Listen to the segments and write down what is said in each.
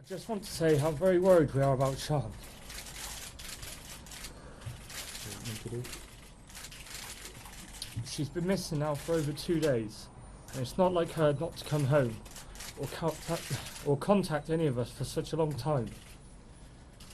I just want to say how very worried we are about Sean. She's been missing now for over 2 days, and it's not like her not to come home or contact any of us for such a long time.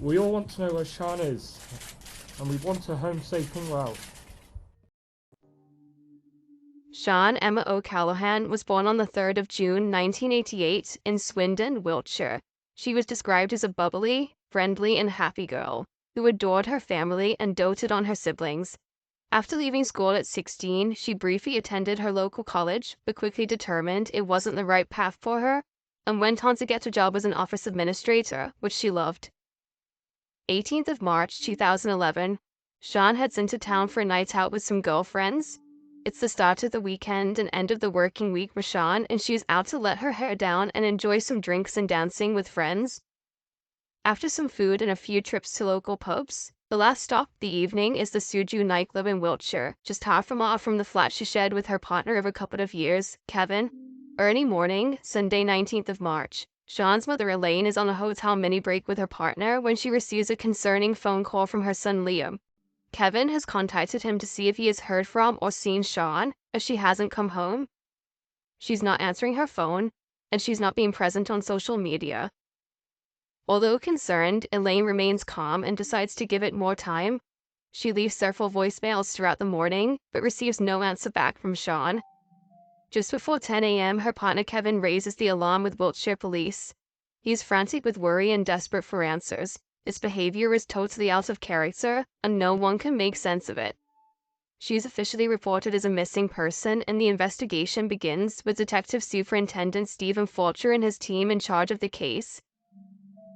We all want to know where Sean is, and we want her home safe and well. Sean Emma O'Callaghan was born on the 3rd of June 1988 in Swindon, Wiltshire. She was described as a bubbly, friendly and happy girl who adored her family and doted on her siblings. After leaving school at 16, she briefly attended her local college, but quickly determined it wasn't the right path for her and went on to get a job as an office administrator, which she loved. 18th of March 2011, Sean heads into town for a night out with some girlfriends. It's the start of the weekend and end of the working week for Sean, and she's out to let her hair down and enjoy some drinks and dancing with friends. After some food and a few trips to local pubs, the last stop of the evening is the Suju nightclub in Wiltshire, just half a mile from the flat she shared with her partner of a couple of years, Kevin. Early morning, Sunday 19th of March. Sean's mother Elaine is on a hotel mini break with her partner when she receives a concerning phone call from her son Liam. Kevin has contacted him to see if he has heard from or seen Sean, as she hasn't come home. She's not answering her phone, and she's not being present on social media. Although concerned, Elaine remains calm and decides to give it more time. She leaves several voicemails throughout the morning, but receives no answer back from Sean. Just before 10 a.m., her partner Kevin raises the alarm with Wiltshire police. He's frantic with worry and desperate for answers. His behavior is totally out of character, and no one can make sense of it. She's officially reported as a missing person, and the investigation begins with Detective Superintendent Stephen Fulcher and his team in charge of the case.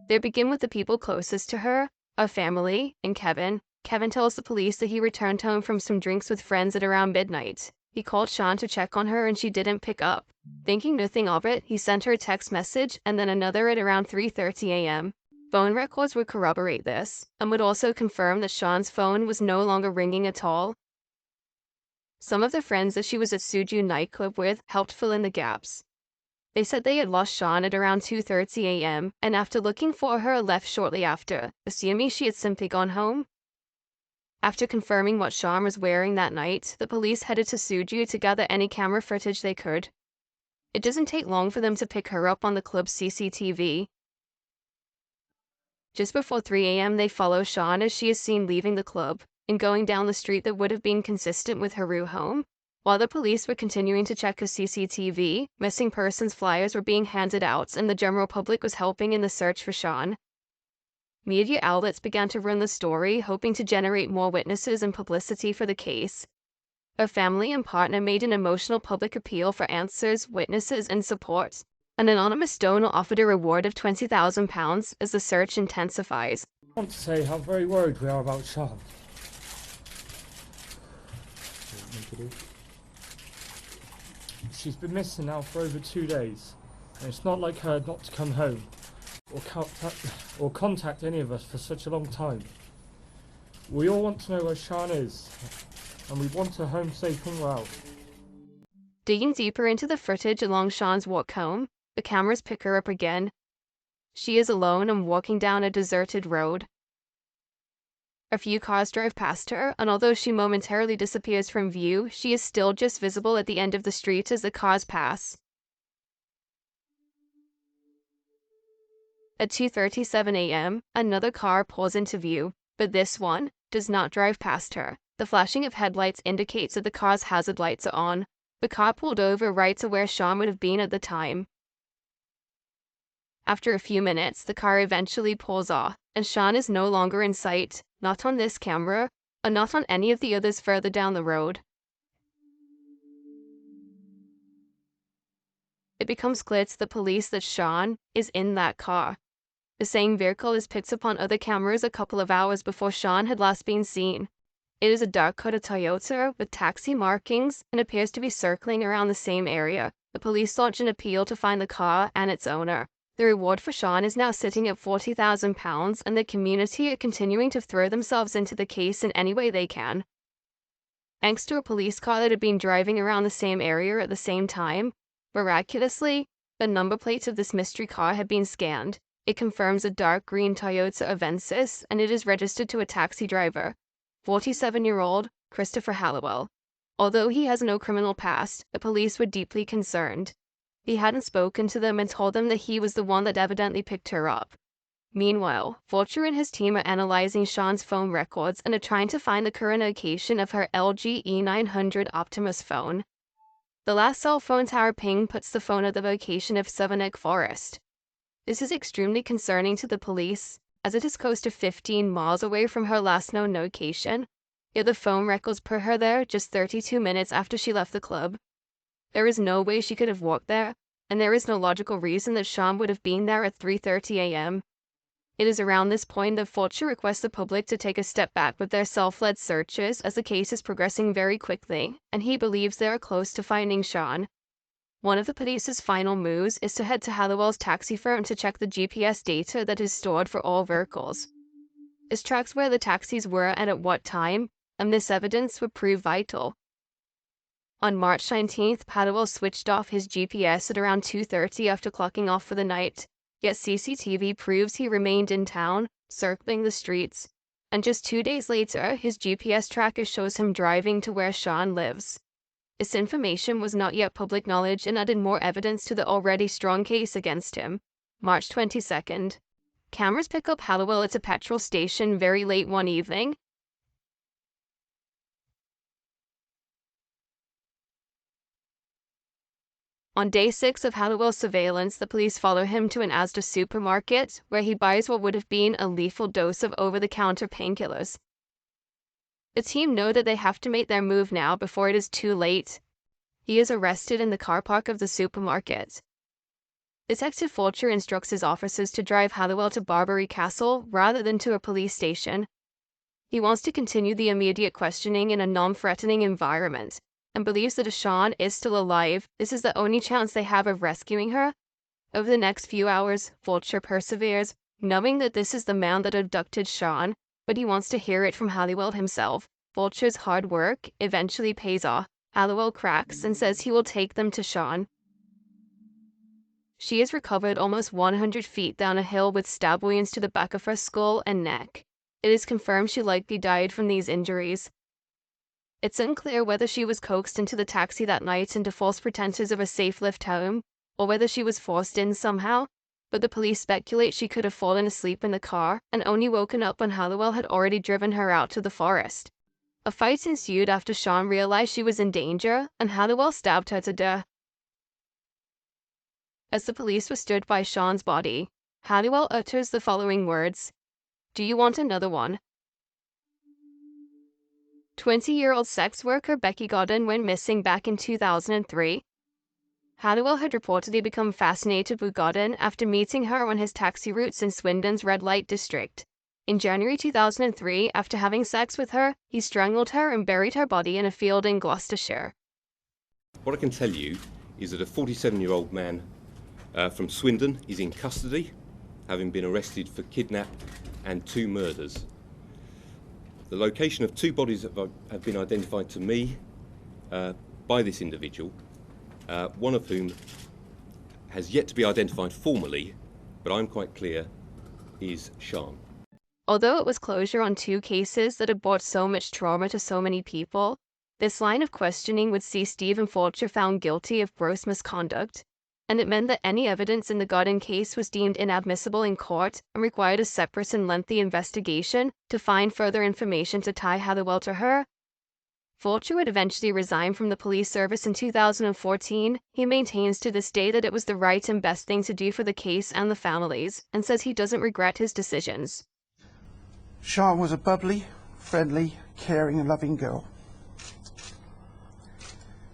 They begin with the people closest to her, her family, and Kevin. Kevin tells the police that he returned home from some drinks with friends at around midnight. He called Sean to check on her and she didn't pick up. Thinking nothing of it, he sent her a text message and then another at around 3:30 a.m. Phone records would corroborate this, and would also confirm that Sean's phone was no longer ringing at all. Some of the friends that she was at Suju nightclub with helped fill in the gaps. They said they had lost Sean at around 2:30 a.m. and after looking for her left shortly after, assuming she had simply gone home. After confirming what Sean was wearing that night, the police headed to Suju to gather any camera footage they could. It doesn't take long for them to pick her up on the club's CCTV. Just before 3 a.m. they follow Sean as she is seen leaving the club and going down the street that would have been consistent with her route home. While the police were continuing to check her CCTV, missing persons flyers were being handed out and the general public was helping in the search for Sean. Media outlets began to run the story, hoping to generate more witnesses and publicity for the case. Her family and partner made an emotional public appeal for answers, witnesses, and support. An anonymous donor offered a reward of £20,000 as the search intensifies. I want to say how very worried we are about Sean. She's been missing now for over 2 days, and it's not like her not to come home or contact any of us for such a long time. We all want to know where Sean is, and we want her home safe and well. Digging deeper into the footage along Sean's walk home, the cameras pick her up again. She is alone and walking down a deserted road. A few cars drive past her, and although she momentarily disappears from view, she is still just visible at the end of the street as the cars pass. At 2:37 a.m., another car pulls into view, but this one does not drive past her. The flashing of headlights indicates that the car's hazard lights are on. The car pulled over right to where Sean would have been at the time. After a few minutes, the car eventually pulls off, and Sean is no longer in sight, not on this camera, and not on any of the others further down the road. It becomes clear to the police that Sean is in that car. The same vehicle is picked up on other cameras a couple of hours before Sean had last been seen. It is a dark-colored Toyota with taxi markings and appears to be circling around the same area. The police launch an appeal to find the car and its owner. The reward for Sean is now sitting at £40,000, and the community are continuing to throw themselves into the case in any way they can. Thanks to a police car that had been driving around the same area at the same time, miraculously, the number plates of this mystery car had been scanned. It confirms a dark green Toyota Avensis, and it is registered to a taxi driver, 47-year-old Christopher Halliwell. Although he has no criminal past, the police were deeply concerned. He hadn't spoken to them and told them that he was the one that evidently picked her up. Meanwhile, Fulcher and his team are analyzing Sean's phone records and are trying to find the current location of her LG E900 Optimus phone. The last cell phone tower ping puts the phone at the location of Savannah Forest. This is extremely concerning to the police, as it is close to 15 miles away from her last known location, yet the phone records put her there just 32 minutes after she left the club. There is no way she could have walked there, and there is no logical reason that Sean would have been there at 3:30 a.m. It is around this point that Fulcher requests the public to take a step back with their self-led searches as the case is progressing very quickly, and he believes they are close to finding Sean. One of the police's final moves is to head to Halliwell's taxi firm to check the GPS data that is stored for all vehicles. This tracks where the taxis were and at what time, and this evidence would prove vital. On March 19th, Halliwell switched off his GPS at around 2:30 after clocking off for the night, yet CCTV proves he remained in town, circling the streets, and just 2 days later, his GPS tracker shows him driving to where Sean lives. This information was not yet public knowledge and added more evidence to the already strong case against him. March 22nd. Cameras pick up Halliwell at a petrol station very late one evening. On day 6 of Halliwell's surveillance, the police follow him to an Asda supermarket, where he buys what would have been a lethal dose of over-the-counter painkillers. The team know that they have to make their move now before it is too late. He is arrested in the car park of the supermarket. Detective Fulcher instructs his officers to drive Halliwell to Barbary Castle rather than to a police station. He wants to continue the immediate questioning in a non-threatening environment, and believes that if Sean is still alive, this is the only chance they have of rescuing her. Over the next few hours, Fulcher perseveres, knowing that this is the man that abducted Sean, but he wants to hear it from Halliwell himself. Fulcher's hard work eventually pays off. Halliwell cracks and says he will take them to Sean. She is recovered almost 100 feet down a hill with stab wounds to the back of her skull and neck. It is confirmed she likely died from these injuries. It's unclear whether she was coaxed into the taxi that night under false pretenses of a safe lift home, or whether she was forced in somehow, but the police speculate she could have fallen asleep in the car and only woken up when Halliwell had already driven her out to the forest. A fight ensued after Sean realized she was in danger, and Halliwell stabbed her to death. As the police were stood by Sean's body, Halliwell utters the following words: "Do you want another one?" 20-year-old sex worker Becky Godden went missing back in 2003. Halliwell had reportedly become fascinated with Godden after meeting her on his taxi routes in Swindon's red light district. In January 2003, after having sex with her, he strangled her and buried her body in a field in Gloucestershire. What I can tell you is that a 47-year-old man from Swindon is in custody, having been arrested for kidnap and 2 murders. The location of 2 bodies have been identified to me by this individual, one of whom has yet to be identified formally, but I'm quite clear is Sean. Although it was closure on 2 cases that had brought so much trauma to so many people, this line of questioning would see Stephen Fulcher found guilty of gross misconduct, and it meant that any evidence in the Godden case was deemed inadmissible in court and required a separate and lengthy investigation to find further information to tie Halliwell to her. Fulcher would eventually resign from the police service in 2014. He maintains to this day that it was the right and best thing to do for the case and the families, and says he doesn't regret his decisions. Sean was a bubbly, friendly, caring and loving girl.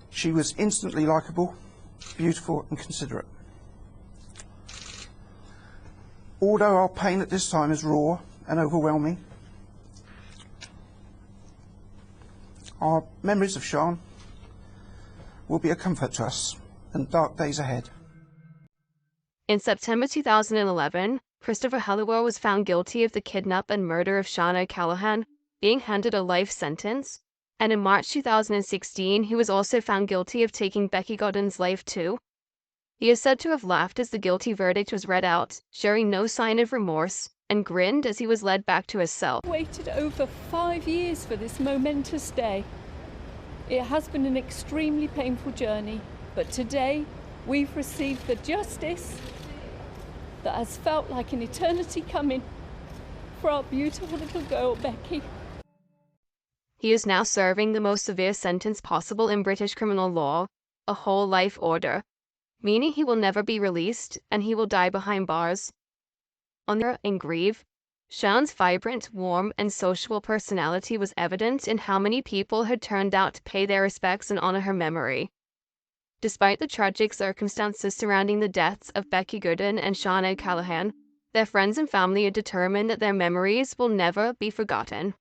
She was instantly likeable, beautiful and considerate. Although our pain at this time is raw and overwhelming, our memories of Sean will be a comfort to us in dark days ahead. In September 2011, Christopher Halliwell was found guilty of the kidnap and murder of Sean O'Callaghan, being handed a life sentence, and in March 2016 he was also found guilty of taking Becky Godden's life too. He is said to have laughed as the guilty verdict was read out, showing no sign of remorse, and grinned as he was led back to his cell. Waited over 5 years for this momentous day. It has been an extremely painful journey, but today we've received the justice that has felt like an eternity coming for our beautiful little girl, Becky. He is now serving the most severe sentence possible in British criminal law, a whole life order, meaning he will never be released and he will die behind bars. On the in grief, Sean's vibrant, warm, and sociable personality was evident in how many people had turned out to pay their respects and honor her memory. Despite the tragic circumstances surrounding the deaths of Becky Gooden and Sean O'Callaghan, their friends and family are determined that their memories will never be forgotten.